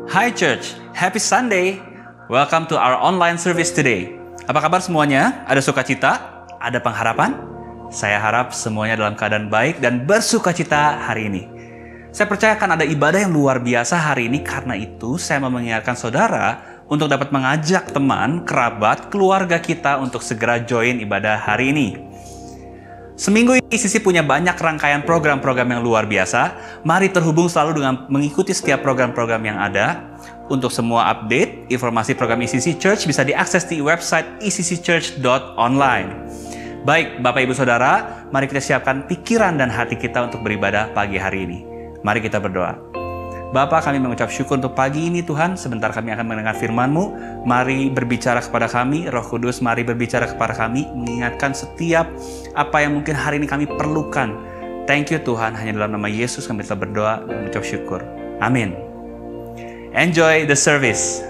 Hi Church, happy Sunday. Welcome to our online service today. Apa kabar semuanya? Ada sukacita? Ada pengharapan? Saya harap semuanya dalam keadaan baik dan bersukacita hari ini. Saya percaya akan ada ibadah yang luar biasa hari ini, karena itu saya mau mengingatkan saudara untuk dapat mengajak teman, kerabat, keluarga kita untuk segera join ibadah hari ini. Seminggu ini Sisi punya banyak rangkaian program-program yang luar biasa. Mari terhubung selalu dengan mengikuti setiap program-program yang ada. Untuk semua update, informasi program ECC Church bisa diakses di website eccchurch.online. Baik, Bapak Ibu Saudara, mari kita siapkan pikiran dan hati kita untuk beribadah pagi hari ini. Mari kita berdoa. Bapa, kami mengucap syukur untuk pagi ini Tuhan. Sebentar kami akan mendengar firman-Mu. Mari berbicara kepada kami, Roh Kudus, mari berbicara kepada kami, mengingatkan setiap apa yang mungkin hari ini kami perlukan. Thank you Tuhan, hanya dalam nama Yesus kami telah berdoa dan mengucap syukur. Amin. Enjoy the service.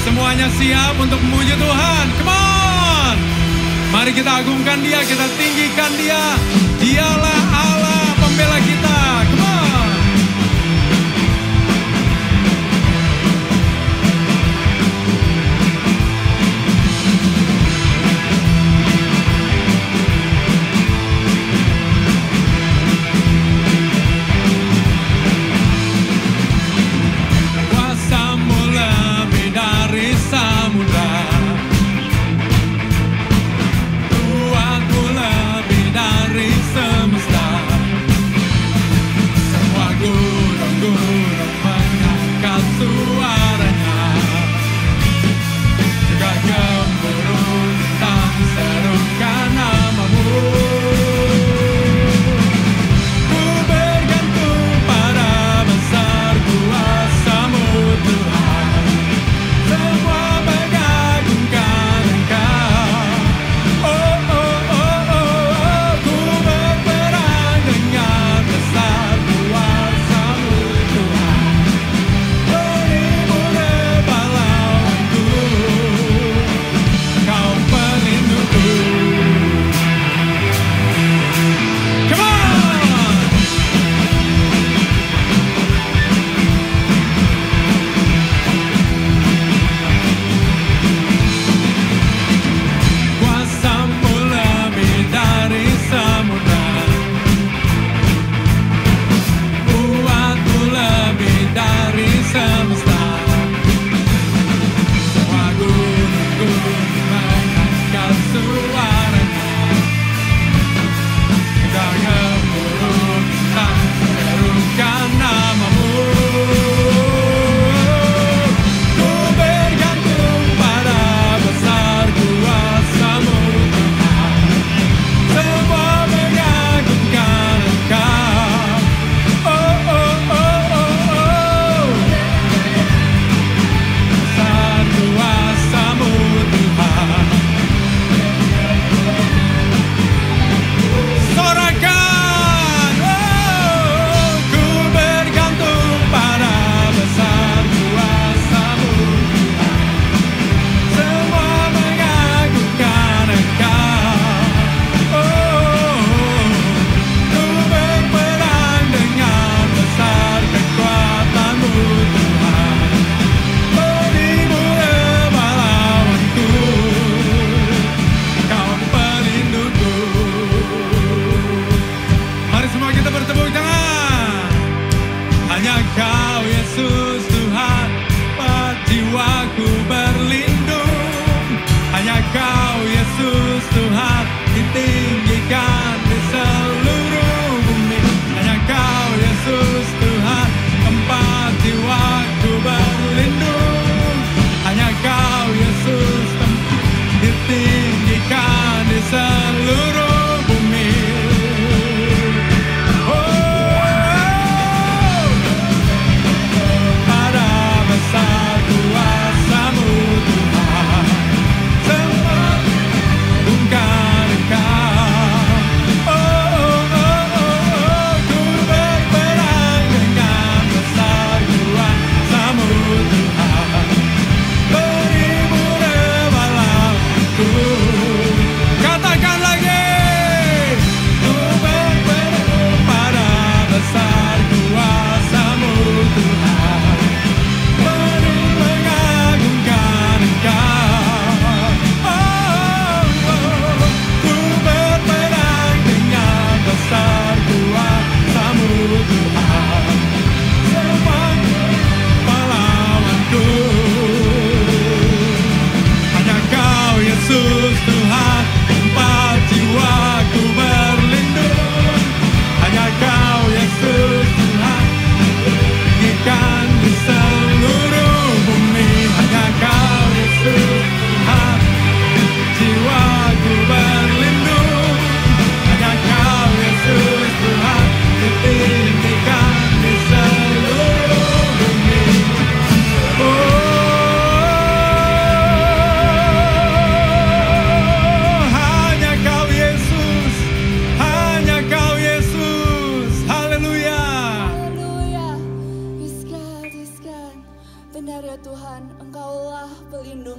Semuanya siap untuk memuji Tuhan. Come on. Mari kita agungkan Dia, kita tinggikan Dia. Dialah Allah pembela kita. Come on. Tuhanku lebih dari semesta.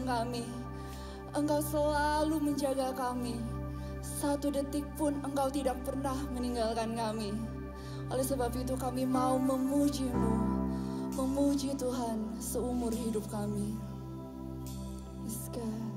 kami. Engkau selalu menjaga kami. Satu detik pun Engkau tidak pernah meninggalkan kami. Oleh sebab itu kami mau memuji-Mu, memuji Tuhan seumur hidup kami. Yes, God.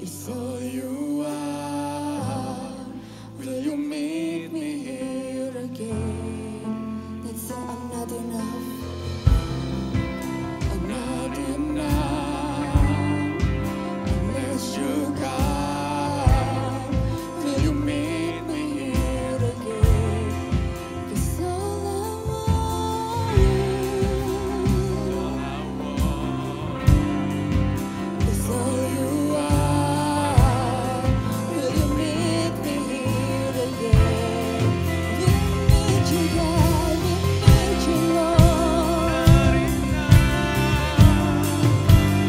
It's all you want. Will you meet me here again? Let's say I'm not enough. I'm not enough unless you come. Will you meet me here again? 'Cause all I want is all you are. Will you meet me here again? We need you, God. We need you, Lord.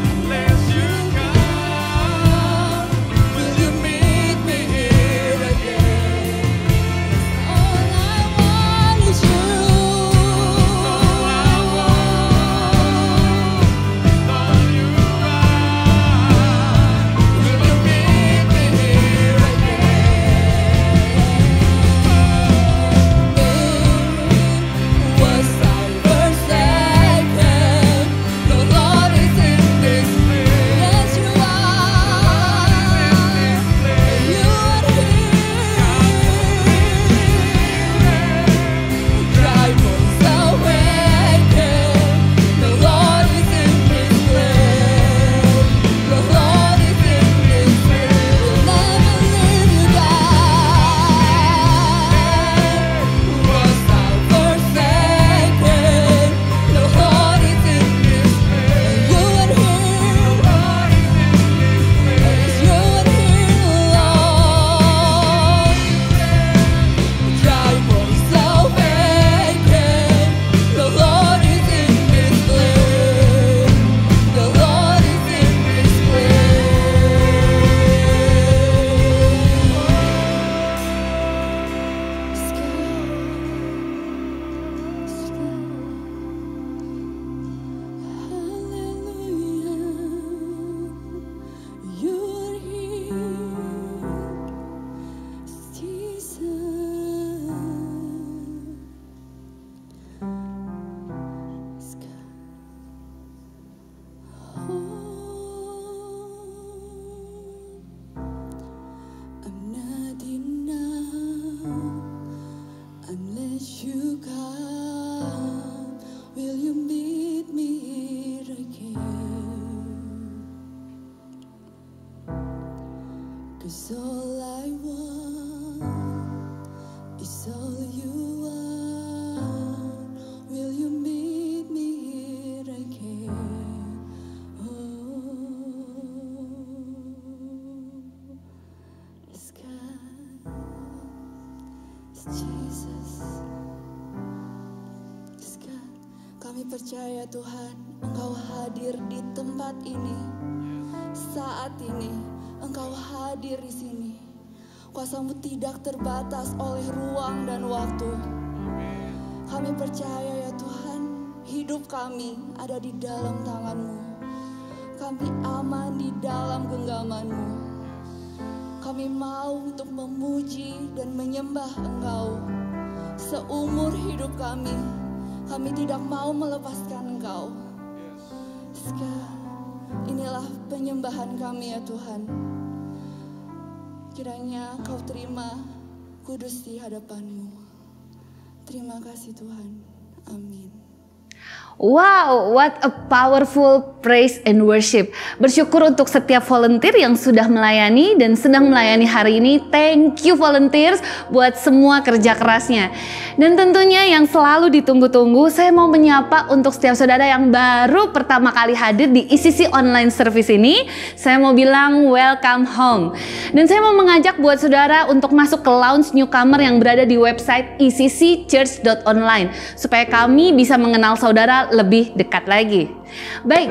Unless you come. Will you meet me here again? All I want is you. All I want, all you are. Will you meet me here again? Was I forsaken? The Lord is in this place. Yes, you are. You are here. Dry bones awaken. The Lord is in this place. The Lord is in this place. We'll never leave you, God. Was I forsaken? The Lord is in this place. You are here. You are here, Lord. Dry bones awaken. The Lord is in this place. The Lord is in this Hallelujah. You are here, Jesus. I'm not enough unless you come. Will you meet me here again? 'Cause all I want is all you are. Will you meet me here again? Yes, God. Yes, Jesus. Yes, God. Kami percaya Tuhan, Engkau hadir di tempat ini. Saat ini Engkau hadir di sini. Kuasa-Mu tidak terbatas oleh ruang dan waktu. Kami percaya ya Tuhan, hidup kami ada di dalam tangan-Mu. Kami aman di dalam genggaman-Mu. Kami mau untuk memuji dan menyembah Engkau. Seumur hidup kami tidak mau melepaskan Engkau. Sekarang, inilah penyembahan kami ya Tuhan. Kiranya Kau terima kudus di hadapan-Mu. Terima kasih Tuhan. Amin. Wow, what a powerful praise and worship. Bersyukur untuk setiap volunteer yang sudah melayani dan sedang melayani hari ini. Thank you volunteers buat semua kerja kerasnya. Dan tentunya yang selalu ditunggu-tunggu, saya mau menyapa untuk setiap saudara yang baru pertama kali hadir di ICC Online Service ini. Saya mau bilang welcome home. Dan saya mau mengajak buat saudara untuk masuk ke lounge newcomer yang berada di website icc.church.online supaya kami bisa mengenal saudara lebih dekat lagi. Baik,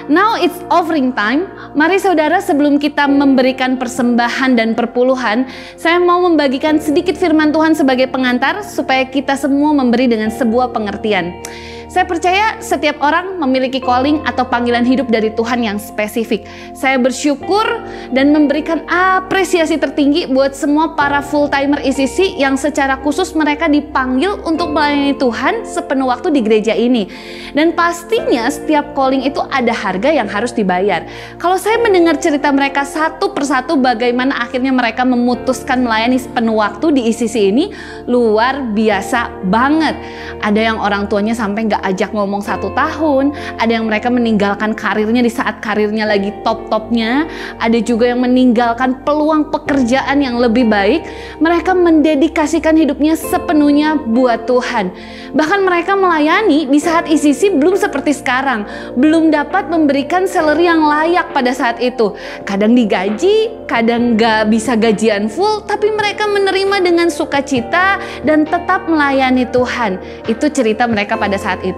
now it's offering time. Mari saudara, sebelum kita memberikan persembahan dan perpuluhan, saya mau membagikan sedikit firman Tuhan sebagai pengantar supaya kita semua memberi dengan sebuah pengertian. Saya percaya setiap orang memiliki calling atau panggilan hidup dari Tuhan yang spesifik. Saya bersyukur dan memberikan apresiasi tertinggi buat semua para full-timer ICC yang secara khusus mereka dipanggil untuk melayani Tuhan sepenuh waktu di gereja ini. Dan pastinya setiap calling itu ada harga yang harus dibayar. Kalau saya mendengar cerita mereka satu persatu bagaimana akhirnya mereka memutuskan melayani sepenuh waktu di ICC ini, luar biasa banget. Ada yang orang tuanya sampai nggak ajak ngomong 1 tahun, ada yang mereka meninggalkan karirnya di saat karirnya lagi top-topnya, ada juga yang meninggalkan peluang pekerjaan yang lebih baik. Mereka mendedikasikan hidupnya sepenuhnya buat Tuhan. Bahkan mereka melayani di saat ICC belum seperti sekarang, belum dapat memberikan salary yang layak pada saat itu. Kadang digaji, kadang nggak bisa gajian full, tapi mereka menerima dengan sukacita dan tetap melayani Tuhan. Itu cerita mereka pada saat itu.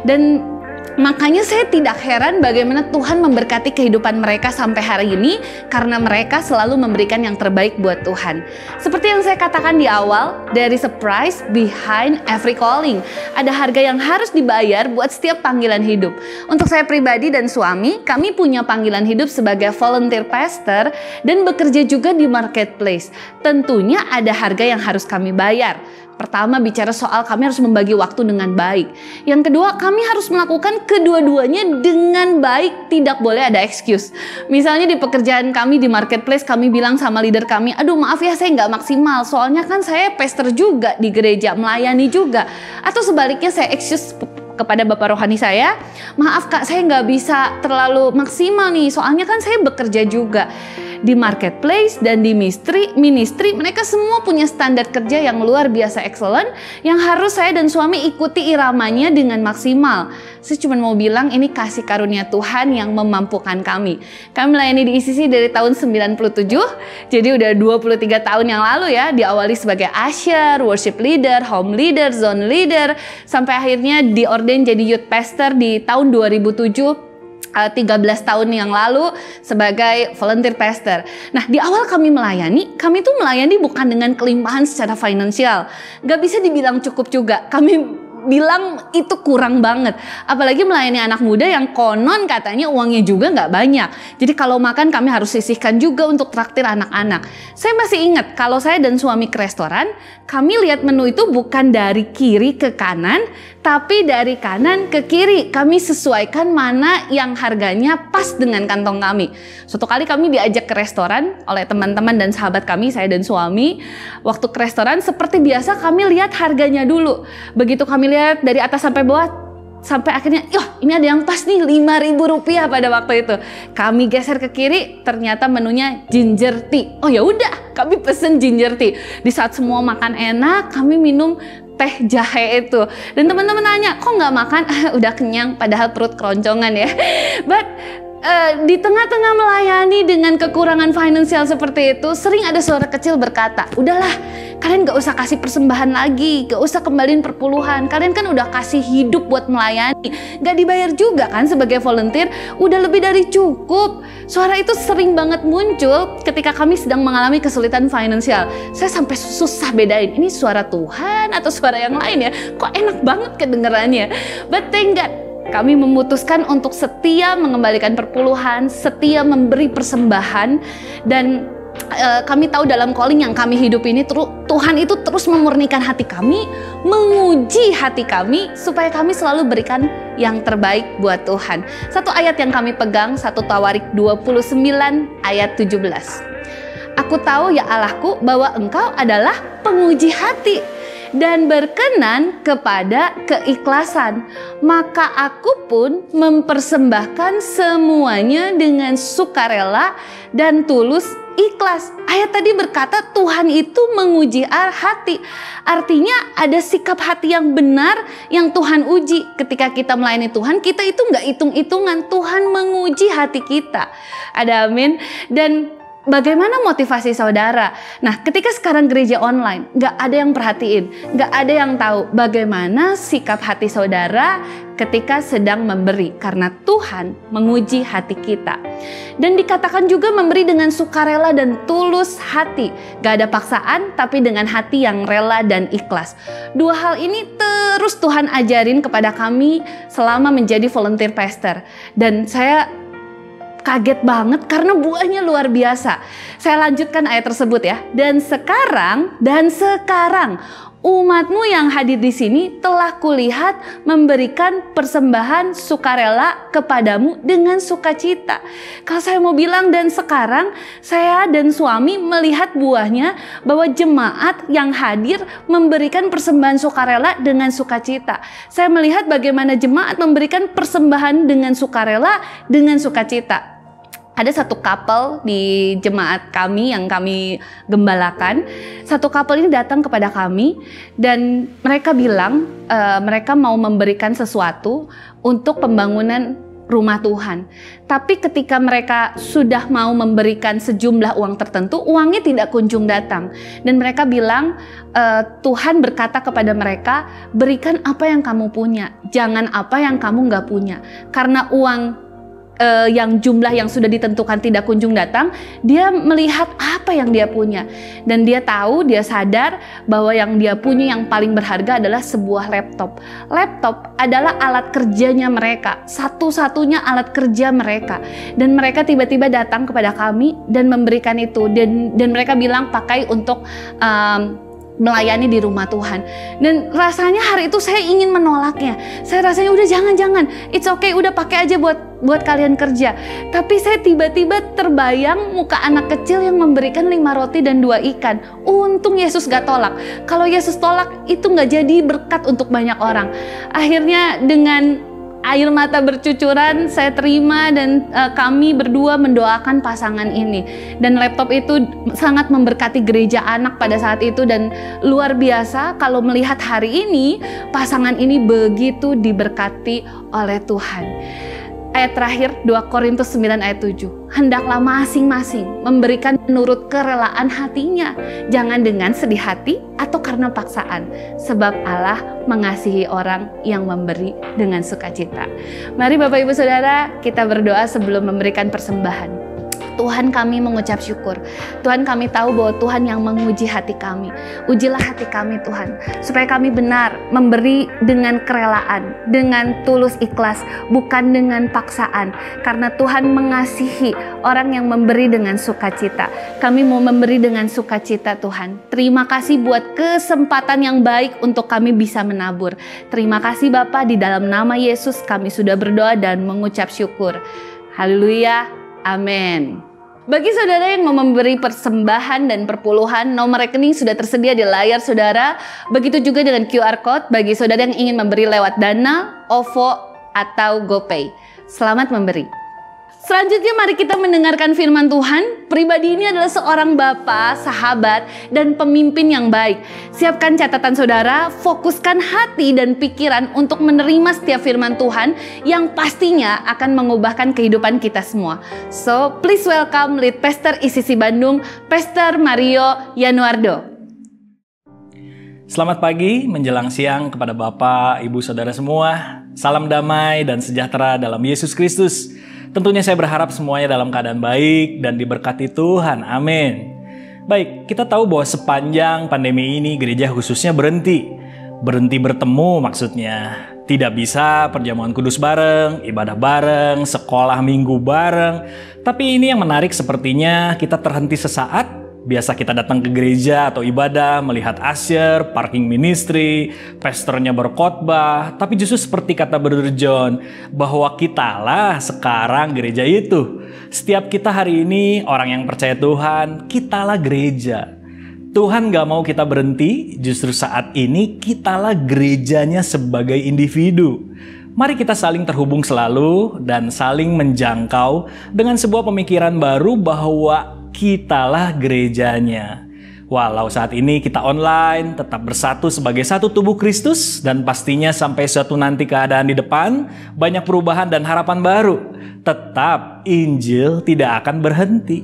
Dan makanya saya tidak heran bagaimana Tuhan memberkati kehidupan mereka sampai hari ini, karena mereka selalu memberikan yang terbaik buat Tuhan. Seperti yang saya katakan di awal, there is a price behind every calling. Ada harga yang harus dibayar buat setiap panggilan hidup. Untuk saya pribadi dan suami, kami punya panggilan hidup sebagai volunteer pastor dan bekerja juga di marketplace. Tentunya ada harga yang harus kami bayar. Pertama, bicara soal kami harus membagi waktu dengan baik. Yang kedua, kami harus melakukan kedua-duanya dengan baik, tidak boleh ada excuse. Misalnya di pekerjaan kami di marketplace, kami bilang sama leader kami, aduh maaf ya saya nggak maksimal, soalnya kan saya pastor juga di gereja, melayani juga. Atau sebaliknya saya excuse kepada Bapak Rohani saya, maaf Kak saya nggak bisa terlalu maksimal nih, soalnya kan saya bekerja juga. Di marketplace dan di ministry, mereka semua punya standar kerja yang luar biasa excellent, yang harus saya dan suami ikuti iramanya dengan maksimal. Saya cuma mau bilang ini kasih karunia Tuhan yang memampukan kami. Kami melayani di ICC dari tahun 97, jadi udah 23 tahun yang lalu ya, diawali sebagai usher, worship leader, home leader, zone leader, sampai akhirnya diorden jadi youth pastor di tahun 2007. 13 tahun yang lalu sebagai volunteer pastor. Nah, di awal kami tuh melayani bukan dengan kelimpahan secara finansial. Gak bisa dibilang cukup juga. Kami bilang itu kurang banget. Apalagi melayani anak muda yang konon katanya uangnya juga nggak banyak. Jadi kalau makan kami harus sisihkan juga untuk traktir anak-anak. Saya masih ingat kalau saya dan suami ke restoran, kami lihat menu itu bukan dari kiri ke kanan, tapi dari kanan ke kiri. Kami sesuaikan mana yang harganya pas dengan kantong kami. Suatu kali kami diajak ke restoran oleh teman-teman dan sahabat kami, saya dan suami. Waktu ke restoran seperti biasa kami lihat harganya dulu. Begitu kami lihat dari atas sampai bawah, sampai akhirnya, ini ada yang pas nih, Rp5.000 pada waktu itu. Kami geser ke kiri, ternyata menunya ginger tea. Oh ya udah, kami pesen ginger tea. Di saat semua makan enak, kami minum teh jahe itu. Dan teman-teman nanya, kok nggak makan? Udah kenyang, padahal perut keroncongan ya. But di tengah-tengah melayani dengan kekurangan finansial seperti itu, sering ada suara kecil berkata, udahlah, kalian gak usah kasih persembahan lagi, gak usah kembaliin perpuluhan, kalian kan udah kasih hidup buat melayani, gak dibayar juga kan sebagai volunteer, udah lebih dari cukup. Suara itu sering banget muncul ketika kami sedang mengalami kesulitan finansial. Saya sampai susah bedain, ini suara Tuhan atau suara yang lain ya, kok enak banget kedengerannya. But thank God, kami memutuskan untuk setia mengembalikan perpuluhan, setia memberi persembahan, dan kami tahu dalam calling yang kami hidup ini Tuhan itu terus memurnikan hati kami, menguji hati kami supaya kami selalu berikan yang terbaik buat Tuhan. Satu ayat yang kami pegang, 1 Tawarik 29 ayat 17. Aku tahu ya Allahku bahwa Engkau adalah penguji hati dan berkenan kepada keikhlasan, maka aku pun mempersembahkan semuanya dengan sukarela dan tulus ikhlas. Ayat tadi berkata Tuhan itu menguji hati. Artinya ada sikap hati yang benar yang Tuhan uji. Ketika kita melayani Tuhan, kita itu nggak hitung-hitungan. Tuhan menguji hati kita. Ada amin. Dan bagaimana motivasi saudara? Nah, ketika sekarang gereja online, nggak ada yang perhatiin, nggak ada yang tahu bagaimana sikap hati saudara ketika sedang memberi, karena Tuhan menguji hati kita. Dan dikatakan juga memberi dengan sukarela dan tulus hati. Gak ada paksaan, tapi dengan hati yang rela dan ikhlas. Dua hal ini terus Tuhan ajarin kepada kami selama menjadi volunteer pastor. Dan saya kaget banget karena buahnya luar biasa. Saya lanjutkan ayat tersebut ya. Dan sekarang umatmu yang hadir di sini telah kulihat memberikan persembahan sukarela kepadamu dengan sukacita. Kalau saya mau bilang dan sekarang, saya dan suami melihat buahnya bahwa jemaat yang hadir memberikan persembahan sukarela dengan sukacita. Saya melihat bagaimana jemaat memberikan persembahan dengan sukarela dengan sukacita. Ada satu couple di jemaat kami yang kami gembalakan. Satu couple ini datang kepada kami dan mereka bilang mereka mau memberikan sesuatu untuk pembangunan rumah Tuhan. Tapi ketika mereka sudah mau memberikan sejumlah uang tertentu, uangnya tidak kunjung datang. Dan mereka bilang Tuhan berkata kepada mereka, berikan apa yang kamu punya, jangan apa yang kamu nggak punya. Karena uang yang jumlah yang sudah ditentukan tidak kunjung datang, dia melihat apa yang dia punya. Dan dia tahu, dia sadar bahwa yang dia punya yang paling berharga adalah sebuah laptop. Laptop adalah alat kerjanya mereka, satu-satunya alat kerja mereka. Dan mereka tiba-tiba datang kepada kami dan memberikan itu. Dan mereka bilang pakai untuk melayani di rumah Tuhan. Dan rasanya hari itu saya ingin menolaknya. Saya rasanya udah jangan, it's okay, udah pakai aja buat kalian kerja. Tapi saya tiba-tiba terbayang muka anak kecil yang memberikan 5 roti dan 2 ikan. Untung Yesus gak tolak. Kalau Yesus tolak, itu gak jadi berkat untuk banyak orang. Akhirnya dengan air mata bercucuran saya terima dan kami berdua mendoakan pasangan ini. Dan laptop itu sangat memberkati gereja anak pada saat itu. Dan luar biasa kalau melihat hari ini pasangan ini begitu diberkati oleh Tuhan. Ayat terakhir 2 Korintus 9 ayat 7. Hendaklah masing-masing memberikan menurut kerelaan hatinya, jangan dengan sedih hati atau karena paksaan, sebab Allah mengasihi orang yang memberi dengan sukacita. Mari Bapak Ibu Saudara, kita berdoa sebelum memberikan persembahan. Tuhan, kami mengucap syukur. Tuhan, kami tahu bahwa Tuhan yang menguji hati kami. Ujilah hati kami Tuhan, supaya kami benar memberi dengan kerelaan, dengan tulus ikhlas, bukan dengan paksaan. Karena Tuhan mengasihi orang yang memberi dengan sukacita. Kami mau memberi dengan sukacita Tuhan. Terima kasih buat kesempatan yang baik untuk kami bisa menabur. Terima kasih Bapa, di dalam nama Yesus kami sudah berdoa dan mengucap syukur. Haleluya, amin. Bagi saudara yang mau memberi persembahan dan perpuluhan, nomor rekening sudah tersedia di layar saudara. Begitu juga dengan QR Code bagi saudara yang ingin memberi lewat Dana, OVO, atau GoPay. Selamat memberi. Selanjutnya mari kita mendengarkan firman Tuhan. Pribadi ini adalah seorang bapa, sahabat, dan pemimpin yang baik. Siapkan catatan saudara, fokuskan hati dan pikiran untuk menerima setiap firman Tuhan yang pastinya akan mengubahkan kehidupan kita semua. So, please welcome Lead Pastor ICC Bandung, Pastor Mario Yanuardo. Selamat pagi menjelang siang kepada Bapak, Ibu, Saudara semua. Salam damai dan sejahtera dalam Yesus Kristus. Tentunya saya berharap semuanya dalam keadaan baik dan diberkati Tuhan. Amin. Baik, kita tahu bahwa sepanjang pandemi ini gereja khususnya berhenti bertemu maksudnya. Tidak bisa perjamuan kudus bareng, ibadah bareng, sekolah minggu bareng. Tapi ini yang menarik sepertinya kita terhenti sesaat. Biasa kita datang ke gereja atau ibadah, melihat asyir, parking ministry, pastornya berkhotbah. Tapi justru seperti kata Brother John, bahwa kitalah sekarang gereja itu. Setiap kita hari ini orang yang percaya Tuhan, kitalah gereja. Tuhan gak mau kita berhenti, justru saat ini kitalah gerejanya sebagai individu. Mari kita saling terhubung selalu dan saling menjangkau dengan sebuah pemikiran baru bahwa kitalah gerejanya. Walau saat ini kita online, tetap bersatu sebagai satu tubuh Kristus, dan pastinya sampai suatu nanti keadaan di depan, banyak perubahan dan harapan baru. Tetap Injil tidak akan berhenti.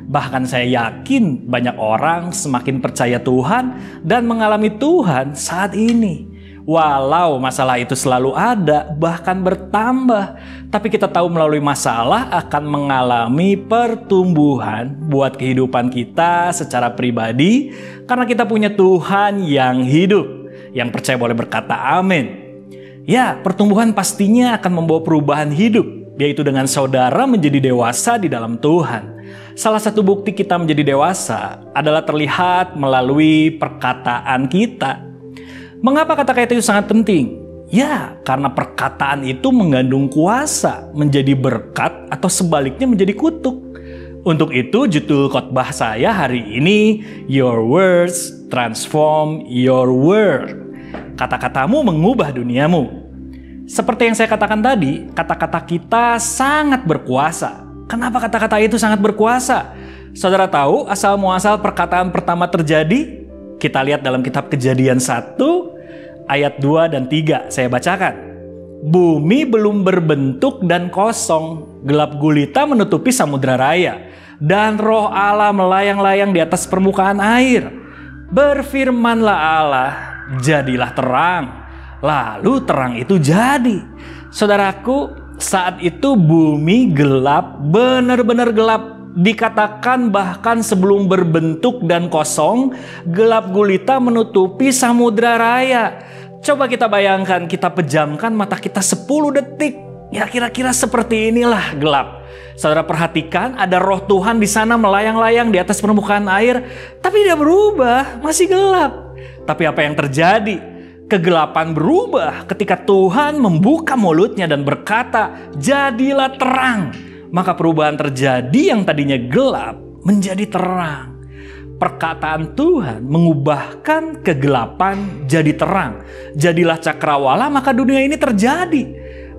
Bahkan saya yakin banyak orang semakin percaya Tuhan dan mengalami Tuhan saat ini. Walau masalah itu selalu ada, bahkan bertambah. Tapi kita tahu melalui masalah akan mengalami pertumbuhan buat kehidupan kita secara pribadi. Karena kita punya Tuhan yang hidup. Yang percaya boleh berkata amin. Ya, pertumbuhan pastinya akan membawa perubahan hidup, yaitu dengan saudara menjadi dewasa di dalam Tuhan. Salah satu bukti kita menjadi dewasa adalah terlihat melalui perkataan kita. Mengapa kata-kata itu sangat penting? Ya, karena perkataan itu mengandung kuasa menjadi berkat atau sebaliknya menjadi kutuk. Untuk itu judul khotbah saya hari ini, Your Words Transform Your World. Kata-katamu mengubah duniamu. Seperti yang saya katakan tadi, kata-kata kita sangat berkuasa. Kenapa kata-kata itu sangat berkuasa? Saudara tahu asal muasal perkataan pertama terjadi? Kita lihat dalam kitab Kejadian 1 ayat 2 dan 3, saya bacakan. Bumi belum berbentuk dan kosong, gelap gulita menutupi samudra raya, dan roh Allah melayang-layang di atas permukaan air. Berfirmanlah Allah, jadilah terang. Lalu terang itu jadi. Saudaraku, saat itu bumi gelap, benar-benar gelap. Dikatakan bahkan sebelum berbentuk dan kosong, gelap gulita menutupi samudra raya. Coba kita bayangkan, kita pejamkan mata kita 10 detik. Ya kira-kira seperti inilah gelap. Saudara perhatikan, ada roh Tuhan di sana melayang-layang di atas permukaan air, tapi tidak berubah, masih gelap. Tapi apa yang terjadi? Kegelapan berubah ketika Tuhan membuka mulutnya dan berkata, jadilah terang. Maka perubahan terjadi, yang tadinya gelap menjadi terang. Perkataan Tuhan mengubahkan kegelapan jadi terang. Jadilah cakrawala, maka dunia ini terjadi.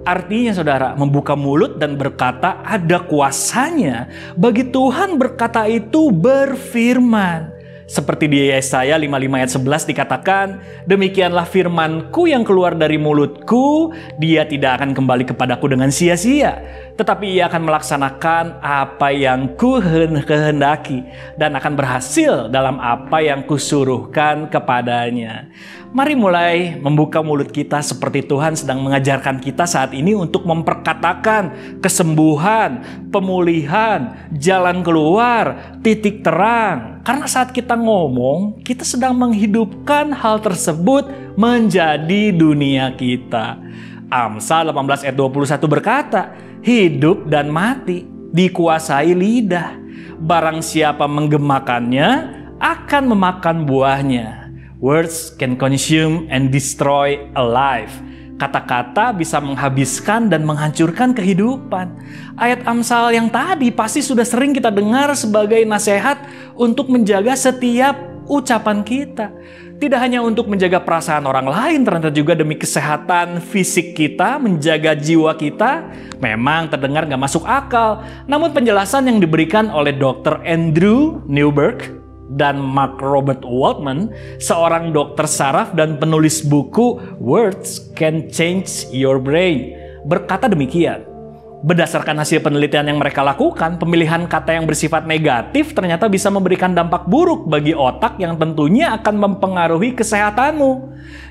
Artinya saudara, membuka mulut dan berkata ada kuasanya. Bagi Tuhan berkata itu berfirman. Seperti di Yesaya 55 ayat 11 dikatakan, demikianlah firmanku yang keluar dari mulutku, dia tidak akan kembali kepadaku dengan sia-sia, tetapi ia akan melaksanakan apa yang kukehendaki dan akan berhasil dalam apa yang kusuruhkan kepadanya. Mari mulai membuka mulut kita seperti Tuhan sedang mengajarkan kita saat ini untuk memperkatakan kesembuhan, pemulihan, jalan keluar, titik terang. Karena saat kita ngomong, kita sedang menghidupkan hal tersebut menjadi dunia kita. Amsal 18 ayat 21 berkata, hidup dan mati dikuasai lidah. Barang siapa menggemakannya akan memakan buahnya. Words can consume and destroy a life. Kata-kata bisa menghabiskan dan menghancurkan kehidupan. Ayat Amsal yang tadi pasti sudah sering kita dengar sebagai nasihat untuk menjaga setiap ucapan kita. Tidak hanya untuk menjaga perasaan orang lain, ternyata juga demi kesehatan fisik kita, menjaga jiwa kita. Memang terdengar gak masuk akal. Namun penjelasan yang diberikan oleh Dr. Andrew Newberg dan Mark Robert Waldman, seorang dokter saraf dan penulis buku Words Can Change Your Brain, berkata demikian. Berdasarkan hasil penelitian yang mereka lakukan, pemilihan kata yang bersifat negatif ternyata bisa memberikan dampak buruk bagi otak yang tentunya akan mempengaruhi kesehatanmu.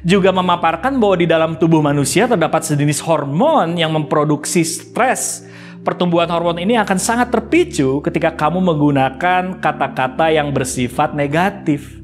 Juga memaparkan bahwa di dalam tubuh manusia terdapat sejenis hormon yang memproduksi stres. Pertumbuhan hormon ini akan sangat terpicu ketika kamu menggunakan kata-kata yang bersifat negatif.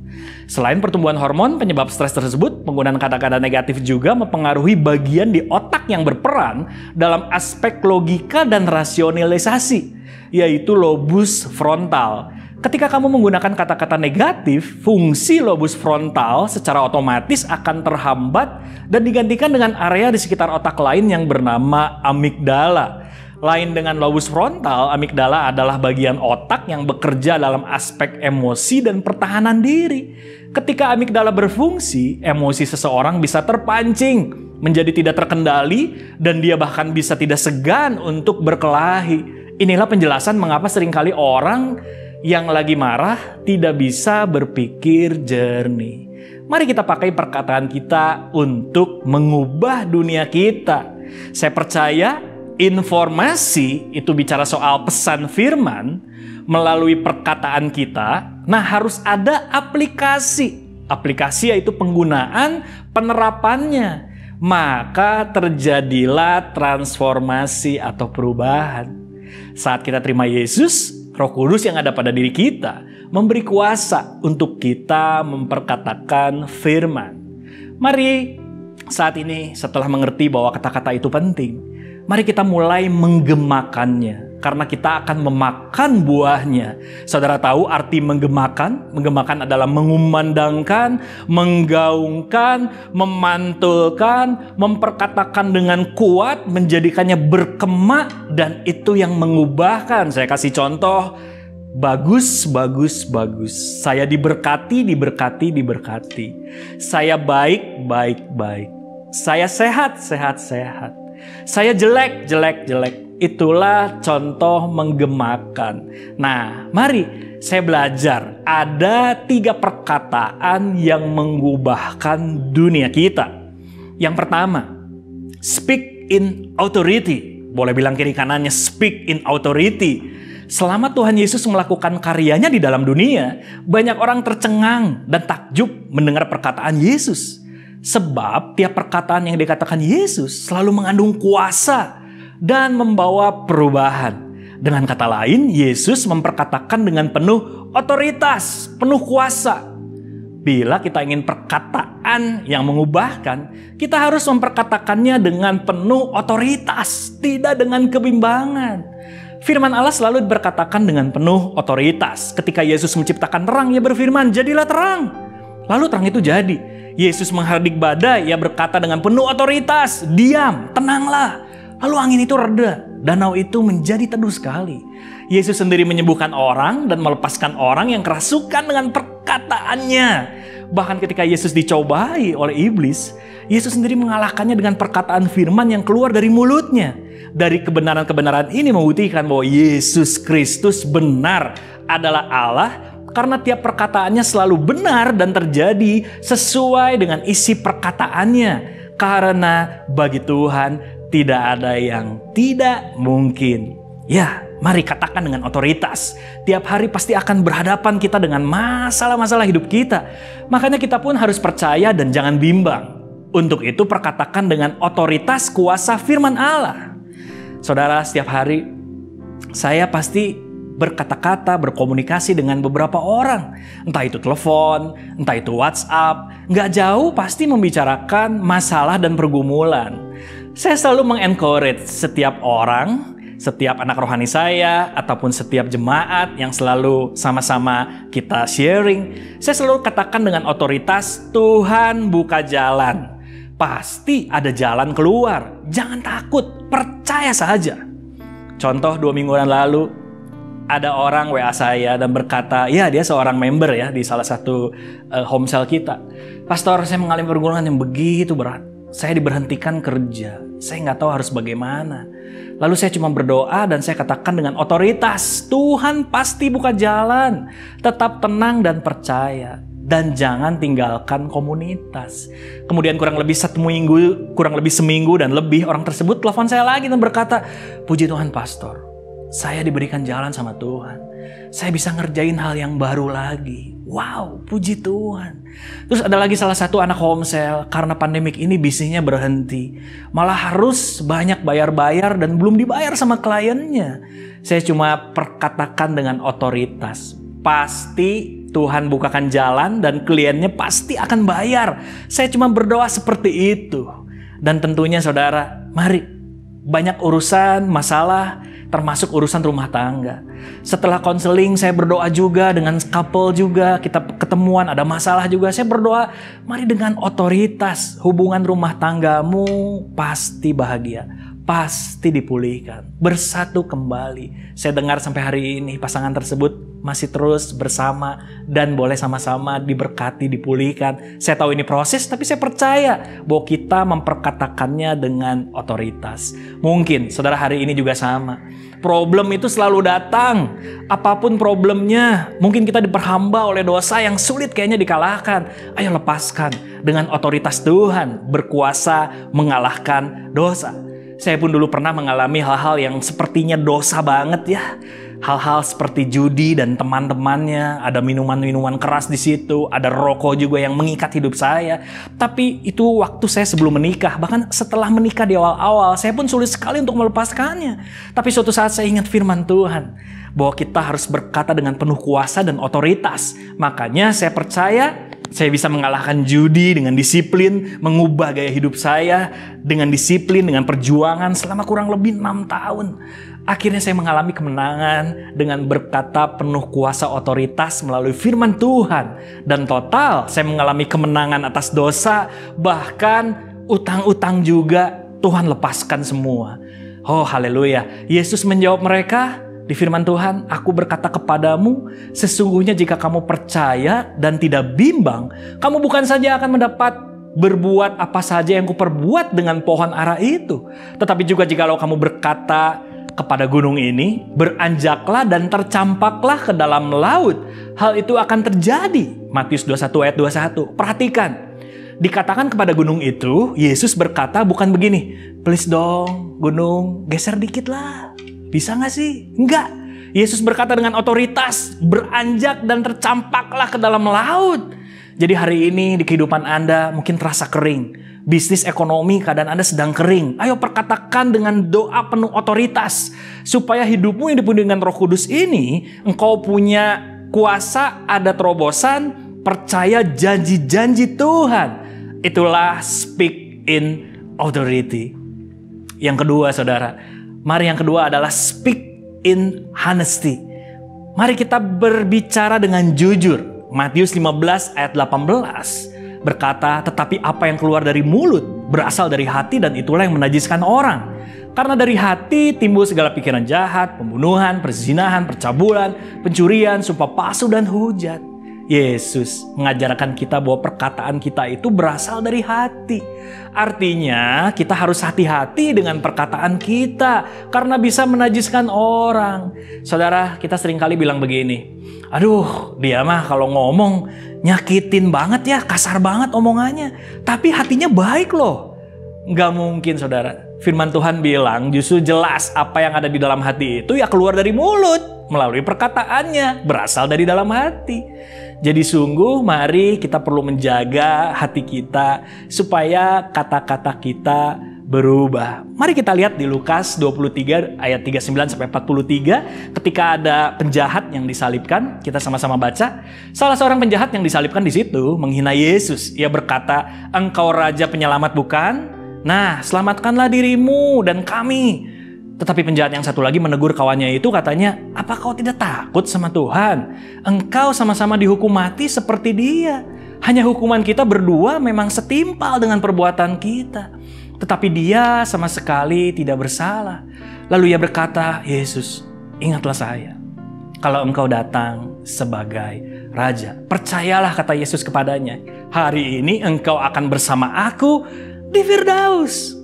Selain pertumbuhan hormon penyebab stres tersebut, penggunaan kata-kata negatif juga mempengaruhi bagian di otak yang berperan dalam aspek logika dan rasionalisasi, yaitu lobus frontal. Ketika kamu menggunakan kata-kata negatif, fungsi lobus frontal secara otomatis akan terhambat dan digantikan dengan area di sekitar otak lain yang bernama amigdala. Lain dengan lobus frontal, amigdala adalah bagian otak yang bekerja dalam aspek emosi dan pertahanan diri. Ketika amigdala berfungsi, emosi seseorang bisa terpancing, menjadi tidak terkendali, dan dia bahkan bisa tidak segan untuk berkelahi. Inilah penjelasan mengapa seringkali orang yang lagi marah tidak bisa berpikir jernih. Mari kita pakai perkataan kita untuk mengubah dunia kita. Saya percaya informasi itu bicara soal pesan firman melalui perkataan kita. Nah, harus ada aplikasi. Aplikasi yaitu penggunaan penerapannya. Maka terjadilah transformasi atau perubahan. Saat kita terima Yesus, Roh Kudus yang ada pada diri kita memberi kuasa untuk kita memperkatakan firman. Mari saat ini setelah mengerti bahwa kata-kata itu penting, mari kita mulai menggemakannya. Karena kita akan memakan buahnya. Saudara tahu arti menggemakan? Menggemakan adalah mengumandangkan, menggaungkan, memantulkan, memperkatakan dengan kuat, menjadikannya berkema, dan itu yang mengubahkan. Saya kasih contoh, bagus, bagus, bagus. Saya diberkati, diberkati, diberkati. Saya baik, baik, baik. Saya sehat, sehat, sehat. Saya jelek, jelek, jelek. Itulah contoh menggemakan. Nah, mari saya belajar. Ada 3 perkataan yang mengubahkan dunia kita. Yang pertama, speak in authority. Boleh bilang kiri kanannya, speak in authority. Selama Tuhan Yesus melakukan karyanya di dalam dunia, banyak orang tercengang dan takjub mendengar perkataan Yesus. Sebab tiap perkataan yang dikatakan Yesus selalu mengandung kuasa dan membawa perubahan. Dengan kata lain, Yesus memperkatakan dengan penuh otoritas, penuh kuasa. Bila kita ingin perkataan yang mengubahkan, kita harus memperkatakannya dengan penuh otoritas, tidak dengan kebimbangan. Firman Allah selalu berkatakan dengan penuh otoritas. Ketika Yesus menciptakan terang, Ia berfirman, "Jadilah terang." Lalu terang itu jadi. Yesus menghardik badai, Ia berkata dengan penuh otoritas, "Diam, tenanglah." Lalu angin itu reda, danau itu menjadi teduh sekali. Yesus sendiri menyembuhkan orang dan melepaskan orang yang kerasukan dengan perkataannya. Bahkan ketika Yesus dicobai oleh iblis, Yesus sendiri mengalahkannya dengan perkataan firman yang keluar dari mulutnya. Dari kebenaran-kebenaran ini membuktikan bahwa Yesus Kristus benar adalah Allah, karena tiap perkataannya selalu benar dan terjadi sesuai dengan isi perkataannya. Karena bagi Tuhan tidak ada yang tidak mungkin. Ya, mari katakan dengan otoritas. Tiap hari pasti akan berhadapan kita dengan masalah-masalah hidup kita. Makanya kita pun harus percaya dan jangan bimbang. Untuk itu perkatakan dengan otoritas kuasa firman Allah. Saudara, setiap hari saya pasti berkata-kata, berkomunikasi dengan beberapa orang. Entah itu telepon, entah itu WhatsApp. Nggak jauh pasti membicarakan masalah dan pergumulan. Saya selalu mengencourage setiap orang, setiap anak rohani saya, ataupun setiap jemaat yang selalu sama-sama kita sharing. Saya selalu katakan dengan otoritas, Tuhan buka jalan. Pasti ada jalan keluar. Jangan takut, percaya saja. Contoh 2 mingguan lalu, ada orang WA saya dan berkata, ya dia seorang member ya di salah satu home cell kita. Pastor, saya mengalami pergumulan yang begitu berat. Saya diberhentikan kerja. Saya nggak tahu harus bagaimana. Lalu saya cuma berdoa dan saya katakan dengan otoritas, Tuhan pasti buka jalan. Tetap tenang dan percaya. Dan jangan tinggalkan komunitas. Kemudian kurang lebih seminggu dan lebih, orang tersebut telepon saya lagi dan berkata, puji Tuhan pastor, saya diberikan jalan sama Tuhan. Saya bisa ngerjain hal yang baru lagi. Wow, puji Tuhan. Terus ada lagi salah satu anak homesel, karena pandemik ini bisnisnya berhenti. Malah harus banyak bayar-bayar dan belum dibayar sama kliennya. Saya cuma perkatakan dengan otoritas. Pasti Tuhan bukakan jalan dan kliennya pasti akan bayar. Saya cuma berdoa seperti itu. Dan tentunya saudara, mari. Banyak urusan, masalah, termasuk urusan rumah tangga. Setelah konseling saya berdoa juga dengan couple juga, kita ketemuan ada masalah juga, saya berdoa, mari dengan otoritas hubungan rumah tanggamu pasti bahagia, pasti dipulihkan, bersatu kembali. Saya dengar sampai hari ini pasangan tersebut masih terus bersama dan boleh sama-sama diberkati, dipulihkan. Saya tahu ini proses, tapi saya percaya bahwa kita memperkatakannya dengan otoritas. Mungkin saudara hari ini juga sama. Problem itu selalu datang. Apapun problemnya, mungkin kita diperhamba oleh dosa yang sulit kayaknya dikalahkan. Ayo lepaskan dengan otoritas Tuhan berkuasa mengalahkan dosa. Saya pun dulu pernah mengalami hal-hal yang sepertinya dosa banget ya. Hal-hal seperti judi dan teman-temannya, ada minuman-minuman keras di situ, ada rokok juga yang mengikat hidup saya. Tapi itu waktu saya sebelum menikah, bahkan setelah menikah di awal-awal, saya pun sulit sekali untuk melepaskannya. Tapi suatu saat saya ingat firman Tuhan, bahwa kita harus berkata dengan penuh kuasa dan otoritas. Makanya saya percaya Saya bisa mengalahkan judi dengan disiplin, mengubah gaya hidup saya dengan disiplin, dengan perjuangan selama kurang lebih 6 tahun. Akhirnya saya mengalami kemenangan dengan berkata penuh kuasa otoritas melalui firman Tuhan. Dan total saya mengalami kemenangan atas dosa, bahkan utang-utang juga Tuhan lepaskan semua. Oh haleluya. Yesus menjawab mereka di firman Tuhan, aku berkata kepadamu, sesungguhnya jika kamu percaya dan tidak bimbang, kamu bukan saja akan mendapat berbuat apa saja yang kuperbuat dengan pohon ara itu, tetapi juga jikalau kamu berkata kepada gunung ini, beranjaklah dan tercampaklah ke dalam laut, hal itu akan terjadi. Matius 21 ayat 21. Perhatikan, dikatakan kepada gunung itu, Yesus berkata bukan begini, please dong gunung geser dikit lah. Bisa gak sih? Enggak. Yesus berkata dengan otoritas, beranjak dan tercampaklah ke dalam laut. Jadi hari ini di kehidupan Anda mungkin terasa kering. Bisnis ekonomi keadaan Anda sedang kering. Ayo perkatakan dengan doa penuh otoritas. Supaya hidupmu yang dipenuhi dengan Roh Kudus ini, engkau punya kuasa, ada terobosan, percaya janji-janji Tuhan. Itulah speak in authority. Yang kedua saudara, mari yang kedua adalah speak in honesty. Mari kita berbicara dengan jujur. Matius 15 ayat 18 berkata, tetapi apa yang keluar dari mulut berasal dari hati dan itulah yang menajiskan orang. Karena dari hati timbul segala pikiran jahat, pembunuhan, perzinahan, percabulan, pencurian, sumpah palsu dan hujat. Yesus mengajarkan kita bahwa perkataan kita itu berasal dari hati. Artinya kita harus hati-hati dengan perkataan kita karena bisa menajiskan orang. Saudara, kita seringkali bilang begini, aduh dia mah kalau ngomong nyakitin banget ya, kasar banget omongannya. Tapi hatinya baik loh. Nggak mungkin saudara. Firman Tuhan bilang justru jelas apa yang ada di dalam hati itu ya keluar dari mulut. Melalui perkataannya, berasal dari dalam hati. Jadi sungguh mari kita perlu menjaga hati kita supaya kata-kata kita berubah. Mari kita lihat di Lukas 23 ayat 39 sampai 43 ketika ada penjahat yang disalibkan, kita sama-sama baca. Salah seorang penjahat yang disalibkan di situ menghina Yesus. Ia berkata, "Engkau raja penyelamat bukan? Nah, selamatkanlah dirimu dan kami." Tetapi penjahat yang satu lagi menegur kawannya itu, katanya, "Apa kau tidak takut sama Tuhan? Engkau sama-sama dihukum mati seperti dia. Hanya hukuman kita berdua memang setimpal dengan perbuatan kita. Tetapi dia sama sekali tidak bersalah." Lalu ia berkata, "Yesus, ingatlah saya. Kalau engkau datang sebagai raja, percayalah," kata Yesus kepadanya, "hari ini engkau akan bersama aku di Firdaus."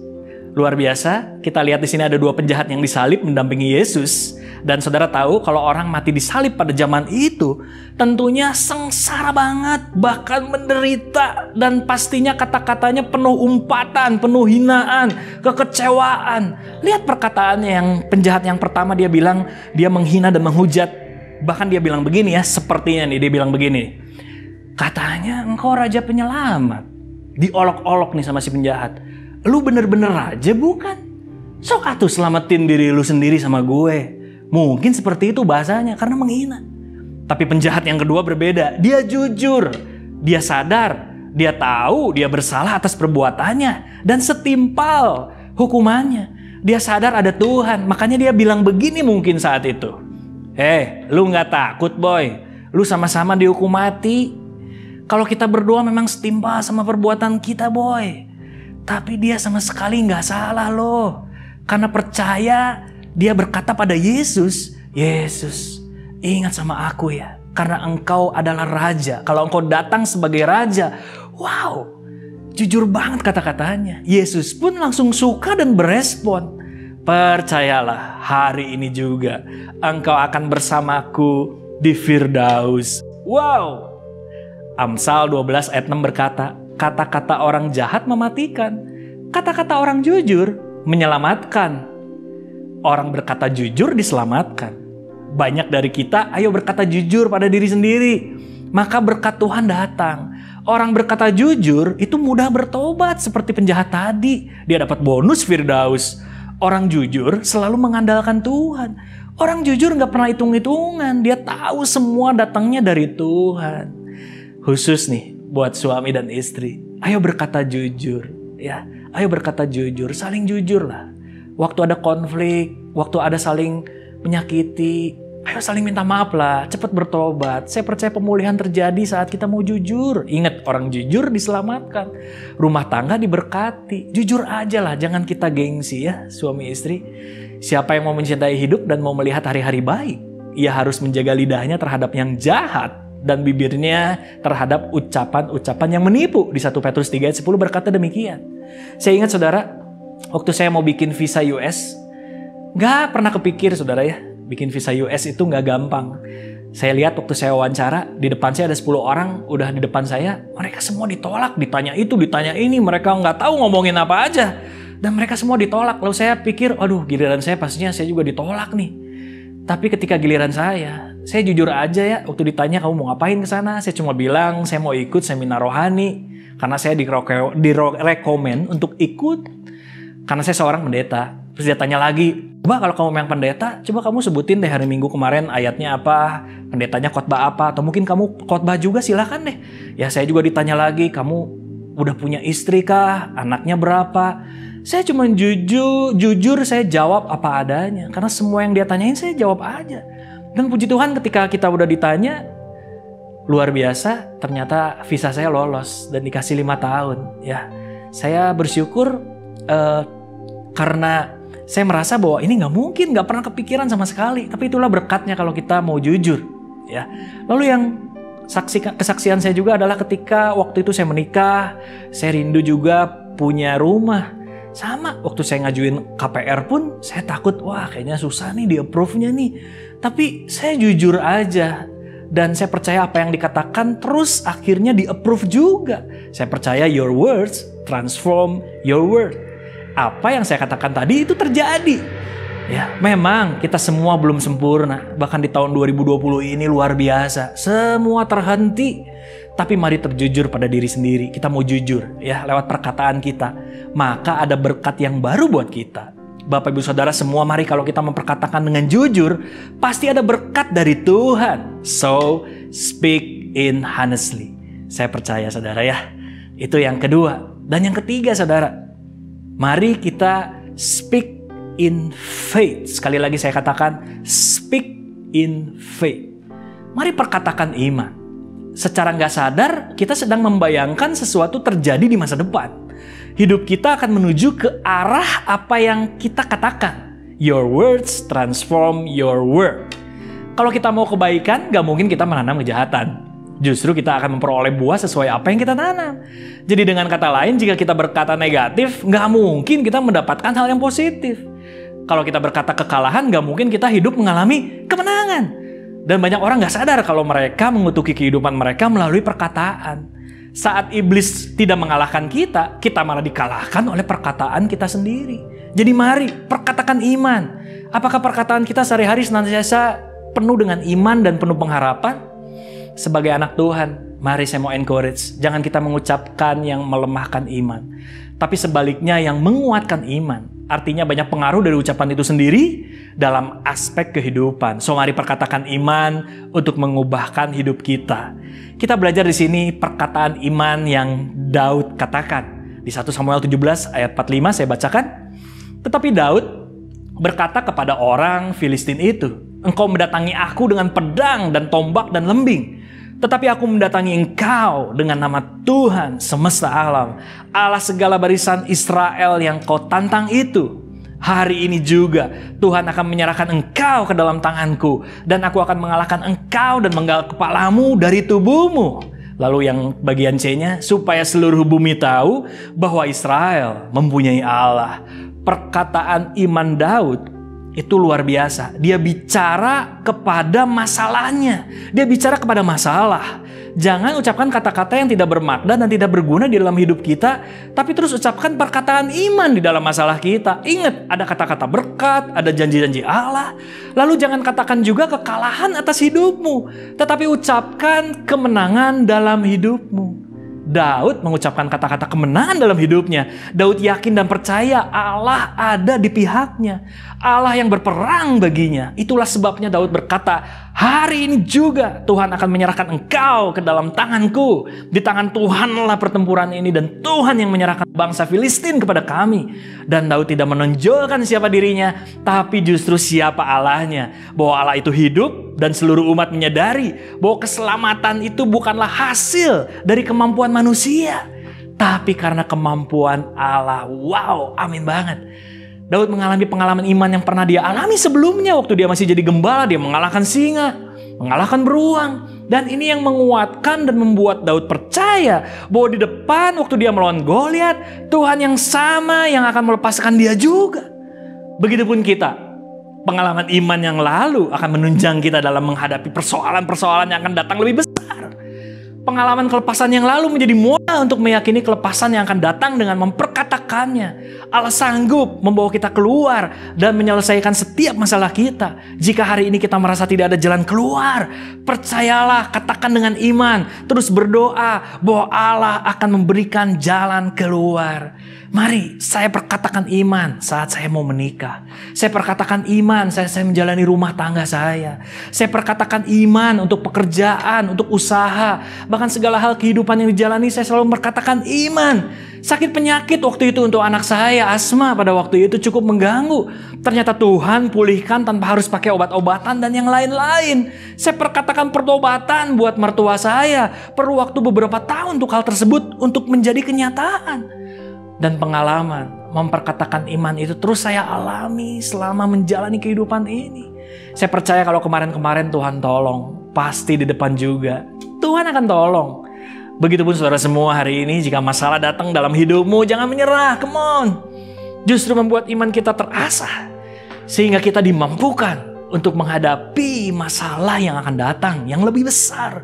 Luar biasa, kita lihat di sini ada dua penjahat yang disalib mendampingi Yesus. Dan saudara tahu kalau orang mati disalib pada zaman itu tentunya sengsara banget, bahkan menderita. Dan pastinya kata-katanya penuh umpatan, penuh hinaan, kekecewaan. Lihat perkataannya, yang penjahat yang pertama dia bilang, dia menghina dan menghujat. Bahkan dia bilang begini ya, sepertinya nih dia bilang begini. Katanya engkau raja penyelamat. Diolok-olok nih sama si penjahat. Lu bener-bener raja bukan? Sok atuh selamatin diri lu sendiri sama gue. Mungkin seperti itu bahasanya karena menghina. Tapi penjahat yang kedua berbeda. Dia jujur. Dia sadar. Dia tahu dia bersalah atas perbuatannya. Dan setimpal hukumannya. Dia sadar ada Tuhan. Makanya dia bilang begini mungkin saat itu. Lu gak takut boy. Lu sama-sama dihukum mati. Kalau kita berdua memang setimpal sama perbuatan kita boy. Tapi dia sama sekali nggak salah loh. Karena percaya, dia berkata pada Yesus, "Yesus, ingat sama aku ya. Karena engkau adalah raja. Kalau engkau datang sebagai raja." Wow, jujur banget kata-katanya. Yesus pun langsung suka dan berespon. "Percayalah, hari ini juga engkau akan bersamaku di Firdaus." Wow. Amsal 12 ayat 6 berkata, kata-kata orang jahat mematikan, kata-kata orang jujur menyelamatkan. Orang berkata jujur diselamatkan. Banyak dari kita, ayo berkata jujur pada diri sendiri. Maka berkat Tuhan datang. Orang berkata jujur itu mudah bertobat seperti penjahat tadi. Dia dapat bonus Firdaus. Orang jujur selalu mengandalkan Tuhan. Orang jujur gak pernah hitung-hitungan. Dia tahu semua datangnya dari Tuhan. Khusus nih, buat suami dan istri. Ayo berkata jujur, ya. Ayo berkata jujur, saling jujur lah. Waktu ada konflik, waktu ada saling menyakiti, ayo saling minta maaf lah, cepat bertobat. Saya percaya pemulihan terjadi saat kita mau jujur. Ingat, orang jujur diselamatkan, rumah tangga diberkati. Jujur aja lah, jangan kita gengsi ya suami istri. Siapa yang mau mencintai hidup dan mau melihat hari-hari baik, ia harus menjaga lidahnya terhadap yang jahat dan bibirnya terhadap ucapan-ucapan yang menipu. Di 1 Petrus 3 ayat 10 berkata demikian. Saya ingat saudara, waktu saya mau bikin visa US, gak pernah kepikir saudara ya, bikin visa US itu gak gampang. Saya lihat waktu saya wawancara, di depan saya ada 10 orang, udah di depan saya, mereka semua ditolak, ditanya itu, ditanya ini, mereka gak tahu ngomongin apa aja. Dan mereka semua ditolak, lalu saya pikir, aduh giliran saya pastinya saya juga ditolak nih. Tapi ketika giliran saya jujur aja ya, waktu ditanya kamu mau ngapain ke sana, saya cuma bilang saya mau ikut seminar rohani. Karena saya direkomend untuk ikut, karena saya seorang pendeta. Terus dia tanya lagi, coba kalau kamu memang pendeta, coba kamu sebutin deh hari Minggu kemarin ayatnya apa, pendetanya khotbah apa, atau mungkin kamu khotbah juga silahkan deh. Ya saya juga ditanya lagi, kamu udah punya istri kah, anaknya berapa? Saya cuma jujur saya jawab apa adanya, karena semua yang dia tanyain saya jawab aja. Dan puji Tuhan ketika kita udah ditanya, luar biasa, ternyata visa saya lolos dan dikasih 5 tahun. Ya, saya bersyukur karena saya merasa bahwa ini nggak pernah kepikiran sama sekali. Tapi itulah berkatnya kalau kita mau jujur. Ya, lalu yang kesaksian saya juga adalah ketika waktu itu saya menikah, saya rindu juga punya rumah. Sama, waktu saya ngajuin KPR pun saya takut, wah kayaknya susah nih di-approve-nya nih. Tapi saya jujur aja. Dan saya percaya apa yang dikatakan terus akhirnya di-approve juga. Saya percaya your words transform your world. Apa yang saya katakan tadi itu terjadi. Ya, memang kita semua belum sempurna. Bahkan di tahun 2020 ini luar biasa. Semua terhenti. Tapi mari terjujur pada diri sendiri. Kita mau jujur ya lewat perkataan kita. Maka ada berkat yang baru buat kita. Bapak Ibu Saudara semua, mari kalau kita memperkatakan dengan jujur, pasti ada berkat dari Tuhan. So, speak in honestly. Saya percaya saudara ya. Itu yang kedua. Dan yang ketiga saudara, mari kita speak in faith. Sekali lagi saya katakan, speak in faith. Mari perkatakan iman. Secara nggak sadar, kita sedang membayangkan sesuatu terjadi di masa depan. Hidup kita akan menuju ke arah apa yang kita katakan. Your words transform your world. Kalau kita mau kebaikan, gak mungkin kita menanam kejahatan. Justru kita akan memperoleh buah sesuai apa yang kita tanam. Jadi dengan kata lain, jika kita berkata negatif, gak mungkin kita mendapatkan hal yang positif. Kalau kita berkata kekalahan, gak mungkin kita hidup mengalami kemenangan. Dan banyak orang gak sadar kalau mereka mengutuki kehidupan mereka melalui perkataan. Saat iblis tidak mengalahkan kita, kita malah dikalahkan oleh perkataan kita sendiri. Jadi mari perkatakan iman. Apakah perkataan kita sehari-hari senantiasa penuh dengan iman dan penuh pengharapan? Sebagai anak Tuhan, mari saya mau encourage. Jangan kita mengucapkan yang melemahkan iman. Tapi sebaliknya yang menguatkan iman. Artinya banyak pengaruh dari ucapan itu sendiri dalam aspek kehidupan. So mari perkatakan iman untuk mengubahkan hidup kita. Kita belajar di sini perkataan iman yang Daud katakan. Di 1 Samuel 17 ayat 45 saya bacakan. Tetapi Daud berkata kepada orang Filistin itu, engkau mendatangi aku dengan pedang dan tombak dan lembing. Tetapi aku mendatangi engkau dengan nama Tuhan semesta alam, Allah segala barisan Israel yang kau tantang itu. Hari ini juga Tuhan akan menyerahkan engkau ke dalam tanganku, dan aku akan mengalahkan engkau dan menggal kepalamu dari tubuhmu. Lalu yang bagian C-nya, supaya seluruh bumi tahu bahwa Israel mempunyai Allah. Perkataan iman Daud itu luar biasa. Dia bicara kepada masalahnya. Dia bicara kepada masalah. Jangan ucapkan kata-kata yang tidak bermakna dan tidak berguna di dalam hidup kita, tapi terus ucapkan perkataan iman di dalam masalah kita. Ingat, ada kata-kata berkat, ada janji-janji Allah. Lalu jangan katakan juga kekalahan atas hidupmu, tetapi ucapkan kemenangan dalam hidupmu. Daud mengucapkan kata-kata kemenangan dalam hidupnya. Daud yakin dan percaya Allah ada di pihaknya. Allah yang berperang baginya. Itulah sebabnya Daud berkata, Hari ini juga Tuhan akan menyerahkan engkau ke dalam tanganku. Di tangan Tuhanlah pertempuran ini, dan Tuhan yang menyerahkan bangsa Filistin kepada kami. Dan Daud tidak menonjolkan siapa dirinya, tapi justru siapa Allahnya. Bahwa Allah itu hidup, dan seluruh umat menyadari bahwa keselamatan itu bukanlah hasil dari kemampuan manusia, tapi karena kemampuan Allah. Wow, amin banget. Daud mengalami pengalaman iman yang pernah dia alami sebelumnya. Waktu dia masih jadi gembala, dia mengalahkan singa, mengalahkan beruang. Dan ini yang menguatkan dan membuat Daud percaya bahwa di depan waktu dia melawan Goliat, Tuhan yang sama yang akan melepaskan dia juga. Begitupun kita. Pengalaman iman yang lalu akan menunjang kita dalam menghadapi persoalan-persoalan yang akan datang lebih besar. Pengalaman kelepasan yang lalu menjadi modal untuk meyakini kelepasan yang akan datang dengan memperkatakannya. Allah sanggup membawa kita keluar dan menyelesaikan setiap masalah kita. Jika hari ini kita merasa tidak ada jalan keluar, percayalah, katakan dengan iman, terus berdoa bahwa Allah akan memberikan jalan keluar. Mari saya perkatakan iman saat saya mau menikah. Saya perkatakan iman saat saya menjalani rumah tangga saya. Saya perkatakan iman untuk pekerjaan, untuk usaha. Bahkan segala hal kehidupan yang dijalani saya selalu berkatakan iman. Sakit penyakit waktu itu untuk anak saya, asma pada waktu itu cukup mengganggu. Ternyata Tuhan pulihkan tanpa harus pakai obat-obatan dan yang lain-lain. Saya perkatakan pertobatan buat mertua saya. Perlu waktu beberapa tahun untuk hal tersebut untuk menjadi kenyataan. Dan pengalaman memperkatakan iman itu terus saya alami selama menjalani kehidupan ini. Saya percaya kalau kemarin-kemarin Tuhan tolong, pasti di depan juga Tuhan akan tolong. Begitupun saudara semua hari ini, jika masalah datang dalam hidupmu, jangan menyerah, come on. Justru membuat iman kita terasah, sehingga kita dimampukan untuk menghadapi masalah yang akan datang, yang lebih besar.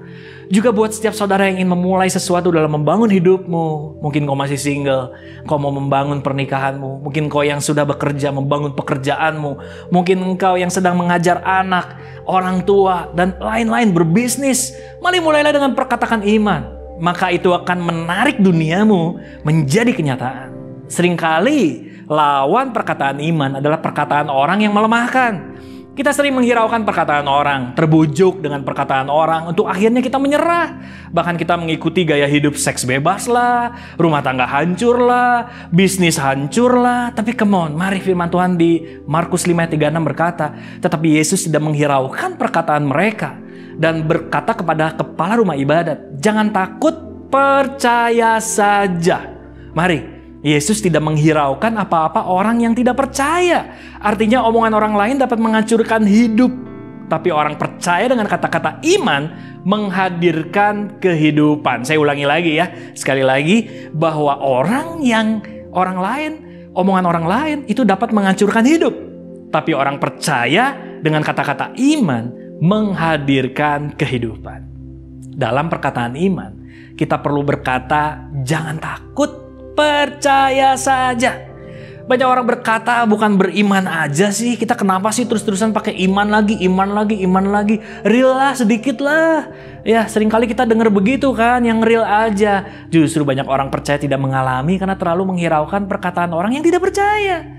Juga buat setiap saudara yang ingin memulai sesuatu dalam membangun hidupmu. Mungkin kau masih single, kau mau membangun pernikahanmu. Mungkin kau yang sudah bekerja, membangun pekerjaanmu. Mungkin engkau yang sedang mengajar anak, orang tua, dan lain-lain berbisnis. Mari mulailah dengan perkataan iman. Maka itu akan menarik duniamu menjadi kenyataan. Seringkali lawan perkataan iman adalah perkataan orang yang melemahkan. Kita sering menghiraukan perkataan orang, terbujuk dengan perkataan orang untuk akhirnya kita menyerah. Bahkan kita mengikuti gaya hidup seks bebas lah, rumah tangga hancur lah, bisnis hancur lah. Tapi come on, mari firman Tuhan di Markus 5:36 berkata, tetapi Yesus tidak menghiraukan perkataan mereka dan berkata kepada kepala rumah ibadat, jangan takut, percaya saja. Mari. Yesus tidak menghiraukan apa-apa orang yang tidak percaya. Artinya omongan orang lain dapat menghancurkan hidup. Tapi orang percaya dengan kata-kata iman menghadirkan kehidupan. Saya ulangi lagi ya. Sekali lagi bahwa omongan orang lain itu dapat menghancurkan hidup. Tapi orang percaya dengan kata-kata iman menghadirkan kehidupan. Dalam perkataan iman, kita perlu berkata jangan takut, percaya saja. Banyak orang berkata bukan beriman aja sih. Kita kenapa sih terus-terusan pakai iman lagi. Real lah sedikit lah. Ya seringkali kita dengar begitu kan. Yang real aja. Justru banyak orang percaya tidak mengalami karena terlalu menghiraukan perkataan orang yang tidak percaya.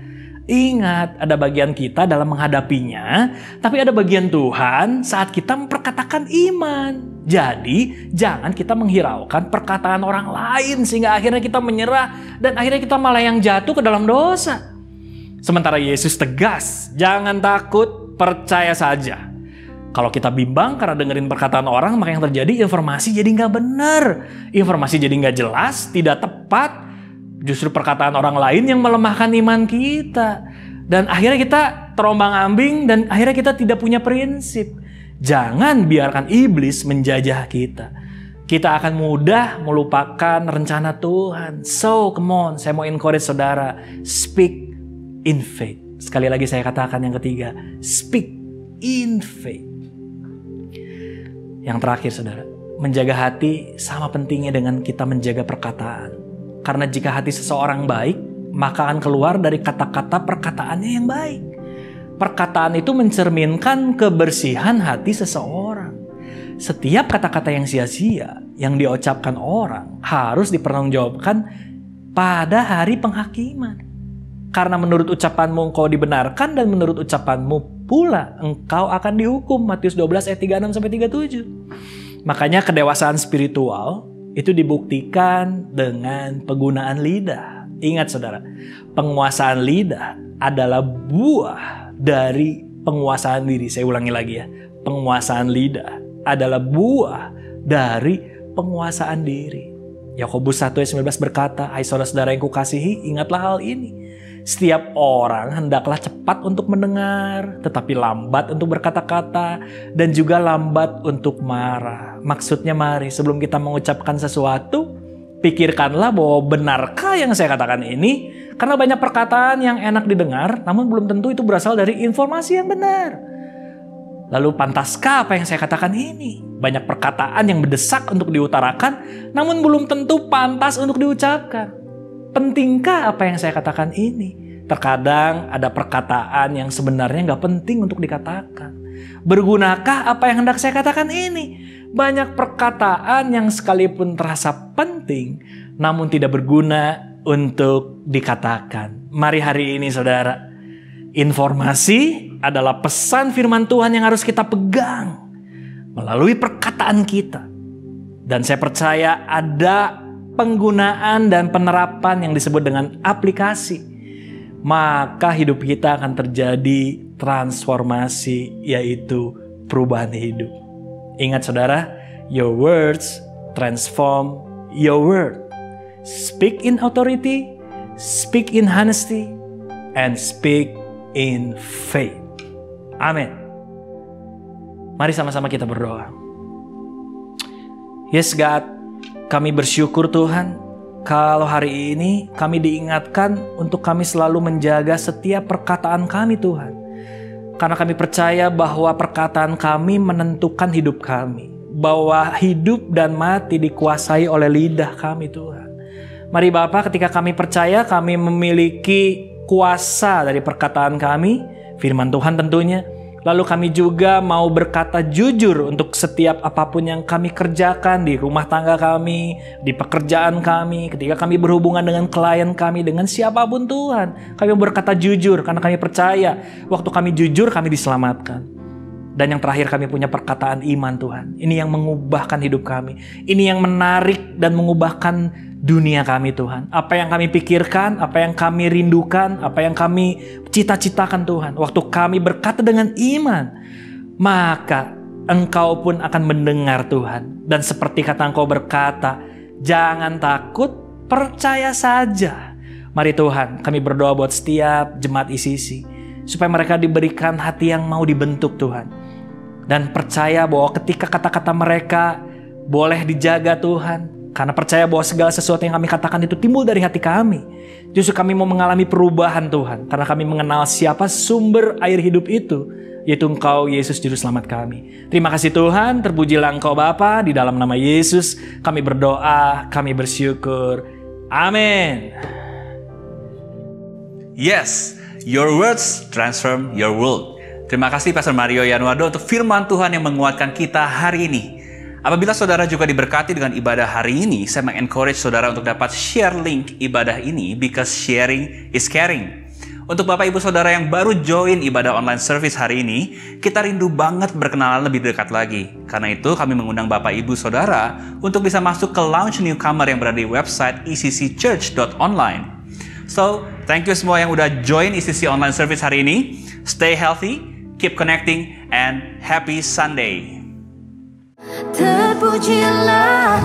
Ingat, ada bagian kita dalam menghadapinya, tapi ada bagian Tuhan saat kita memperkatakan iman. Jadi, jangan kita menghiraukan perkataan orang lain sehingga akhirnya kita menyerah dan akhirnya kita malah yang jatuh ke dalam dosa. Sementara Yesus tegas, jangan takut, percaya saja. Kalau kita bimbang karena dengerin perkataan orang, maka yang terjadi informasi jadi nggak benar. Informasi jadi nggak jelas, tidak tepat. Justru perkataan orang lain yang melemahkan iman kita. Dan akhirnya kita terombang-ambing dan akhirnya kita tidak punya prinsip. Jangan biarkan iblis menjajah kita. Kita akan mudah melupakan rencana Tuhan. So, come on, saya mau encourage saudara. Speak in faith. Sekali lagi saya katakan yang ketiga. Speak in faith. Yang terakhir saudara. Menjaga hati sama pentingnya dengan kita menjaga perkataan. Karena jika hati seseorang baik, maka akan keluar dari kata-kata perkataannya yang baik. Perkataan itu mencerminkan kebersihan hati seseorang. Setiap kata-kata yang sia-sia yang diucapkan orang harus dipertanggungjawabkan pada hari penghakiman. Karena menurut ucapanmu engkau dibenarkan dan menurut ucapanmu pula engkau akan dihukum. Matius 12 ayat 36-37. Makanya kedewasaan spiritual itu dibuktikan dengan penggunaan lidah. Ingat saudara, penguasaan lidah adalah buah dari penguasaan diri. Saya ulangi lagi ya. Penguasaan lidah adalah buah dari penguasaan diri. Yakobus 1 ayat 19 berkata, hai saudara-saudara yang kukasihi, ingatlah hal ini. Setiap orang hendaklah cepat untuk mendengar, tetapi lambat untuk berkata-kata, dan juga lambat untuk marah. Maksudnya mari sebelum kita mengucapkan sesuatu, pikirkanlah bahwa benarkah yang saya katakan ini? Karena banyak perkataan yang enak didengar, namun belum tentu itu berasal dari informasi yang benar. Lalu pantaskah apa yang saya katakan ini? Banyak perkataan yang mendesak untuk diutarakan, namun belum tentu pantas untuk diucapkan. Pentingkah apa yang saya katakan ini? Terkadang ada perkataan yang sebenarnya nggak penting untuk dikatakan. Bergunakah apa yang hendak saya katakan ini? Banyak perkataan yang sekalipun terasa penting, namun tidak berguna untuk dikatakan. Mari hari ini saudara, informasi adalah pesan firman Tuhan yang harus kita pegang melalui perkataan kita. Dan saya percaya ada penggunaan dan penerapan yang disebut dengan aplikasi. Maka hidup kita akan terjadi transformasi, yaitu perubahan hidup. Ingat saudara, your words transform your world. Speak in authority, speak in honesty, and speak in faith. Amin. Mari sama-sama kita berdoa. Yes God, kami bersyukur Tuhan, kalau hari ini kami diingatkan untuk kami selalu menjaga setiap perkataan kami Tuhan. Karena kami percaya bahwa perkataan kami menentukan hidup kami. Bahwa hidup dan mati dikuasai oleh lidah kami Tuhan. Mari Bapa, ketika kami percaya kami memiliki kuasa dari perkataan kami, firman Tuhan tentunya. Lalu kami juga mau berkata jujur untuk setiap apapun yang kami kerjakan di rumah tangga kami, di pekerjaan kami, ketika kami berhubungan dengan klien kami, dengan siapapun Tuhan. Kami berkata jujur karena kami percaya waktu kami jujur kami diselamatkan. Dan yang terakhir kami punya perkataan iman Tuhan. Ini yang mengubahkan hidup kami. Ini yang menarik dan mengubahkan dunia kami Tuhan. Apa yang kami pikirkan, apa yang kami rindukan, apa yang kami cita-citakan Tuhan. Waktu kami berkata dengan iman, maka Engkau pun akan mendengar Tuhan. Dan seperti kata Engkau berkata, jangan takut, percaya saja. Mari Tuhan, kami berdoa buat setiap jemaat ICC. Supaya mereka diberikan hati yang mau dibentuk Tuhan. Dan percaya bahwa ketika kata-kata mereka boleh dijaga Tuhan. Karena percaya bahwa segala sesuatu yang kami katakan itu timbul dari hati kami. Justru kami mau mengalami perubahan Tuhan. Karena kami mengenal siapa sumber air hidup itu. Yaitu Engkau Yesus Juru Selamat kami. Terima kasih Tuhan, terpujilah Engkau Bapa. Di dalam nama Yesus kami berdoa, kami bersyukur. Amin. Yes, your words transform your world. Terima kasih Pastor Mario Yanuardo untuk firman Tuhan yang menguatkan kita hari ini. Apabila saudara juga diberkati dengan ibadah hari ini, saya mengencourage saudara untuk dapat share link ibadah ini because sharing is caring. Untuk Bapak Ibu Saudara yang baru join ibadah online service hari ini, kita rindu banget berkenalan lebih dekat lagi. Karena itu kami mengundang Bapak Ibu Saudara untuk bisa masuk ke lounge newcomer yang berada di website eccchurch.online. So, thank you semua yang udah join ECC online service hari ini. Stay healthy, keep connecting, and happy Sunday. Terpujilah